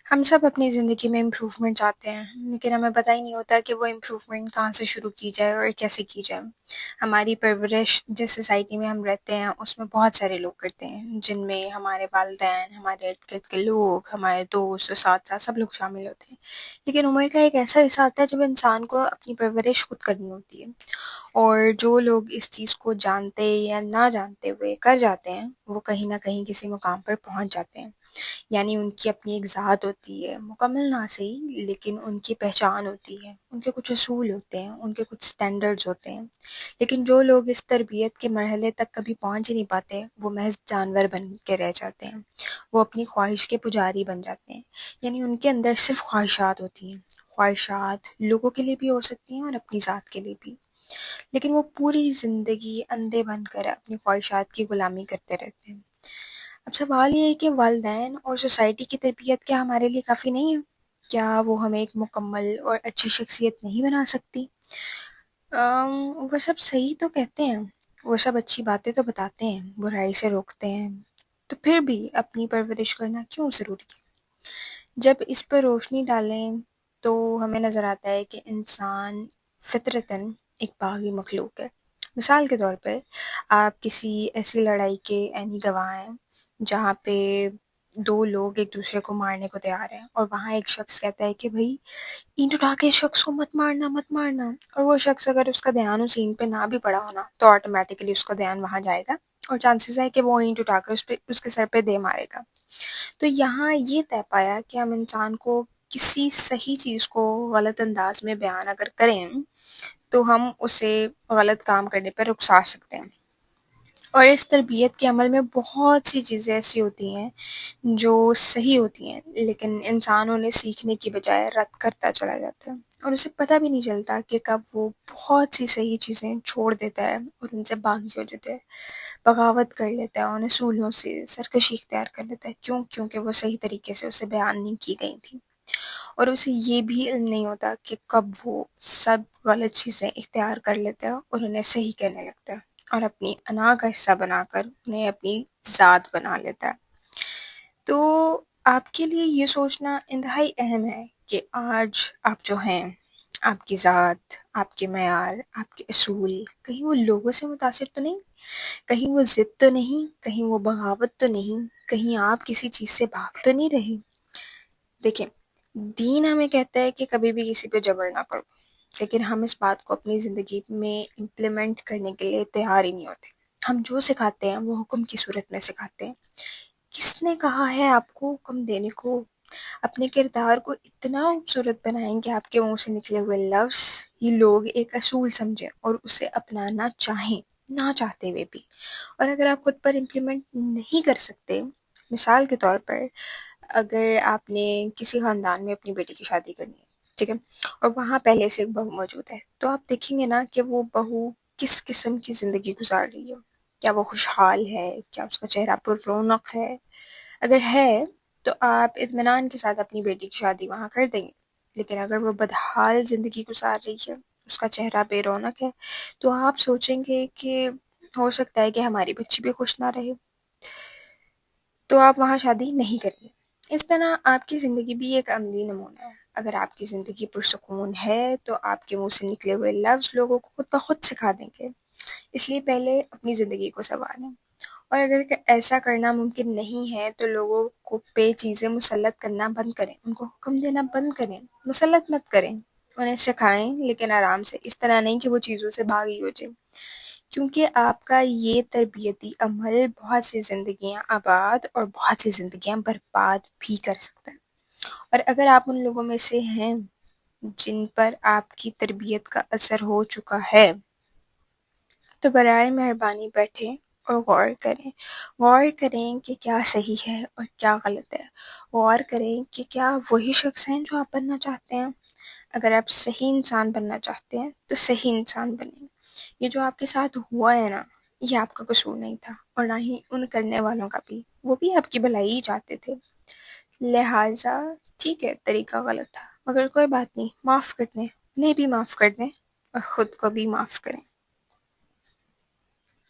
ہم سب اپنی زندگی میں امپروومنٹ چاہتے ہیں، لیکن ہمیں پتہ ہی نہیں ہوتا کہ وہ امپروومنٹ کہاں سے شروع کی جائے اور کیسے کی جائے۔ ہماری پرورش جس سوسائٹی میں ہم رہتے ہیں اس میں بہت سارے لوگ کرتے ہیں، جن میں ہمارے والدین، ہمارے ارد گرد کے لوگ، ہمارے دوست، اساتذہ سب لوگ شامل ہوتے ہیں۔ لیکن عمر کا ایک ایسا حصہ آتا ہے جب انسان کو اپنی پرورش خود کرنی ہوتی ہے، اور جو لوگ اس چیز کو جانتے یا نہ جانتے ہوئے کر جاتے ہیں وہ کہیں نہ کہیں کسی مقام پر پہنچ جاتے ہیں۔ یعنی ان کی اپنی ایک ذات ہوتی ہے، مکمل نہ صحیح لیکن ان کی پہچان ہوتی ہے، ان کے کچھ اصول ہوتے ہیں، ان کے کچھ سٹینڈرڈز ہوتے ہیں۔ لیکن جو لوگ اس تربیت کے مرحلے تک کبھی پہنچ ہی نہیں پاتے وہ محض جانور بن کے رہ جاتے ہیں، وہ اپنی خواہش کے پجاری بن جاتے ہیں۔ یعنی ان کے اندر صرف خواہشات ہوتی ہیں، خواہشات لوگوں کے لیے بھی ہو سکتی ہیں اور اپنی ذات کے لیے بھی، لیکن وہ پوری زندگی اندھے بن کر اپنی خواہشات کی غلامی کرتے رہتے ہیں۔ اب سوال یہ ہے کہ والدین اور سوسائٹی کی تربیت کیا ہمارے لیے کافی نہیں ہے؟ کیا وہ ہمیں ایک مکمل اور اچھی شخصیت نہیں بنا سکتی؟ وہ سب صحیح تو کہتے ہیں، وہ سب اچھی باتیں تو بتاتے ہیں، برائی سے روکتے ہیں، تو پھر بھی اپنی پرورش کرنا کیوں ضروری ہے؟ جب اس پر روشنی ڈالیں تو ہمیں نظر آتا ہے کہ انسان فطرتاً ایک باغی مخلوق ہے۔ مثال کے طور پر آپ کسی ایسی لڑائی کے عینی گواہ ہیں جہاں پہ دو لوگ ایک دوسرے کو مارنے کو تیار ہیں، اور وہاں ایک شخص کہتا ہے کہ بھائی اینٹ اٹھا کے اس شخص کو مت مارنا مت مارنا، اور وہ شخص اگر اس کا دھیان اس اینٹ پہ نہ بھی پڑا ہونا تو آٹومیٹیکلی اس کا دھیان وہاں جائے گا اور چانسز ہے کہ وہ اینٹ اٹھا کے اس کے سر پہ دے مارے گا۔ تو یہاں یہ طے پایا کہ ہم انسان کو کسی صحیح چیز کو غلط انداز میں بیان اگر کریں تو ہم اسے غلط کام کرنے پر اکسا سکتے ہیں۔ اور اس تربیت کے عمل میں بہت سی چیزیں ایسی ہوتی ہیں جو صحیح ہوتی ہیں، لیکن انسان انہیں سیکھنے کی بجائے رد کرتا چلا جاتا ہے، اور اسے پتہ بھی نہیں چلتا کہ کب وہ بہت سی صحیح چیزیں چھوڑ دیتا ہے اور ان سے باغی ہو جاتا ہے، بغاوت کر لیتا ہے، ان اصولوں سے سرکشی اختیار کر لیتا ہے۔ کیونکہ وہ صحیح طریقے سے اسے بیان نہیں کی گئی تھی، اور اسے یہ بھی علم نہیں ہوتا کہ کب وہ سب غلط چیزیں اختیار کر لیتا ہے اور انہیں صحیح کہنے لگتا ہے، اور اپنی انا کا حصہ بنا کر انہیں اپنی ذات بنا لیتا ہے۔ تو آپ کے لیے یہ سوچنا انتہائی اہم ہے کہ آج آپ جو ہیں، آپ کی ذات، آپ کے معیار، آپ کے اصول کہیں وہ لوگوں سے متاثر تو نہیں، کہیں وہ ضد تو نہیں، کہیں وہ بغاوت تو نہیں، کہیں آپ کسی چیز سے بھاگ تو نہیں رہے۔ دیکھیں، دین ہمیں کہتا ہے کہ کبھی بھی کسی پہ جبر نہ کرو، لیکن ہم اس بات کو اپنی زندگی میں امپلیمنٹ کرنے کے لیے تیار ہی نہیں ہوتے۔ ہم جو سکھاتے ہیں وہ حکم کی صورت میں سکھاتے ہیں۔ کس نے کہا ہے آپ کو حکم دینے کو؟ اپنے کردار کو اتنا خوبصورت بنائیں کہ آپ کے منہ سے نکلے ہوئے لفظ یہ لوگ ایک اصول سمجھیں اور اسے اپنانا چاہیں، نہ چاہتے ہوئے بھی۔ اور اگر آپ خود پر امپلیمنٹ نہیں کر سکتے، مثال کے طور پر اگر آپ نے کسی خاندان میں اپنی بیٹی کی شادی کرنی ہے، ٹھیک ہے، اور وہاں پہلے سے ایک بہو موجود ہے، تو آپ دیکھیں گے نا کہ وہ بہو کس قسم کی زندگی گزار رہی ہے۔ کیا وہ خوشحال ہے؟ کیا اس کا چہرہ پر رونق ہے؟ اگر ہے تو آپ اطمینان کے ساتھ اپنی بیٹی کی شادی وہاں کر دیں گے، لیکن اگر وہ بدحال زندگی گزار رہی ہے، اس کا چہرہ بے رونق ہے، تو آپ سوچیں گے کہ ہو سکتا ہے کہ ہماری بچی بھی خوش نہ رہے، تو آپ وہاں شادی نہیں کریں گے۔ اس طرح آپ کی زندگی بھی ایک عملی نمونہ ہے۔ اگر آپ کی زندگی پرسکون ہے تو آپ کے منہ سے نکلے ہوئے لفظ لوگوں کو خود بخود سکھا دیں گے۔ اس لیے پہلے اپنی زندگی کو سنواریں، اور اگر ایسا کرنا ممکن نہیں ہے تو لوگوں کو پہ چیزیں مسلط کرنا بند کریں، ان کو حکم دینا بند کریں، مسلط مت کریں، انہیں سکھائیں، لیکن آرام سے، اس طرح نہیں کہ وہ چیزوں سے باغی ہو جائے، کیونکہ آپ کا یہ تربیتی عمل بہت سی زندگیاں آباد اور بہت سی زندگیاں برباد بھی کر سکتا ہے۔ اور اگر آپ ان لوگوں میں سے ہیں جن پر آپ کی تربیت کا اثر ہو چکا ہے تو برائے مہربانی بیٹھیں اور غور کریں کہ کیا صحیح ہے اور کیا غلط ہے، غور کریں کہ کیا وہی شخص ہیں جو آپ بننا چاہتے ہیں۔ اگر آپ صحیح انسان بننا چاہتے ہیں تو صحیح انسان بنیں۔ یہ جو آپ کے ساتھ ہوا ہے نا، یہ آپ کا قصور نہیں تھا، اور نہ ہی ان کرنے والوں کا بھی، وہ بھی آپ کی بھلائی ہی چاہتے تھے۔ لہٰذا ٹھیک ہے، طریقہ غلط تھا، مگر کوئی بات نہیں، معاف کر دیں، انہیں بھی معاف کر دیں اور خود کو بھی معاف کریں۔